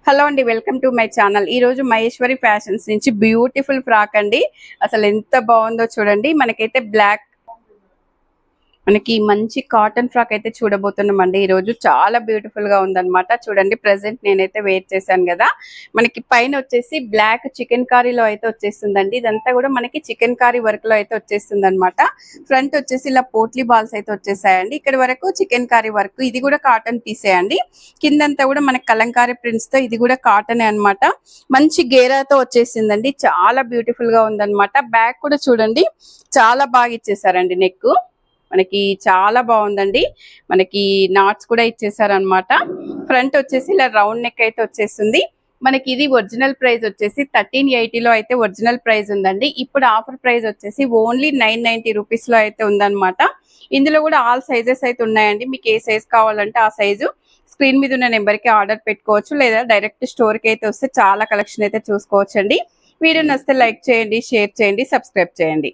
Hello అండి, welcome to my channel. ఈ రోజు మహేశ్వరి ఫ్యాషన్స్ నుంచి బ్యూటిఫుల్ ఫ్రాక్ అండి. అసలు ఎంత బాగుందో చూడండి. మనకి మంచి కాటన్ ఫ్రాక్ అయితే చూడబోతున్నామండి. ఈ రోజు చాలా బ్యూటిఫుల్ గా ఉందన్నమాట. చూడండి, ప్రెసెంట్ నేనైతే వేర్ చేశాను కదా. మనకి పైన వచ్చేసి బ్లాక్ చికెన్ కారీలో అయితే వచ్చేస్తుందండి. ఇదంతా కూడా మనకి చికెన్ కారీ వర్క్ లో అయితే వచ్చేస్తుంది అనమాట. ఫ్రంట్ వచ్చేసి ఇలా పోట్లీ బాల్స్ అయితే వచ్చేసాయండి. ఇక్కడ వరకు చికెన్ కారీ వర్క్. ఇది కూడా కాటన్ పీసే అండి. కిందంతా కూడా మనకి కలంకారీ ప్రింట్స్ తో, ఇది కూడా కాటనే అనమాట. మంచి గేరాతో వచ్చేసిందండి. చాలా బ్యూటిఫుల్ గా ఉందన్నమాట. బ్యాక్ కూడా చూడండి, చాలా బాగా ఇచ్చేసారండి. నెక్ మనకి చాలా బాగుందండి. మనకి నాట్స్ కూడా ఇచ్చేసారనమాట. ఫ్రంట్ వచ్చేసి ఇలా రౌండ్ నెక్ అయితే వచ్చేస్తుంది. మనకి ఇది ఒరిజినల్ ప్రైస్ వచ్చేసి 1380లో అయితే ఒరిజినల్ ప్రైస్ ఉందండి. ఇప్పుడు ఆఫర్ ప్రైస్ వచ్చేసి ఓన్లీ 990 రూపీస్ లో అయితే ఉందన్నమాట. ఇందులో కూడా ఆల్ సైజెస్ అయితే ఉన్నాయండి. మీకు ఏ సైజ్ కావాలంటే ఆ సైజు స్క్రీన్ మీద ఉన్న నెంబర్ కి ఆర్డర్ పెట్టుకోవచ్చు, లేదా డైరెక్ట్ స్టోర్ కి అయితే వస్తే చాలా కలెక్షన్ అయితే చూసుకోవచ్చు అండి. వీడియో నచ్చితే లైక్ చేయండి, షేర్ చేయండి, సబ్స్క్రైబ్ చేయండి.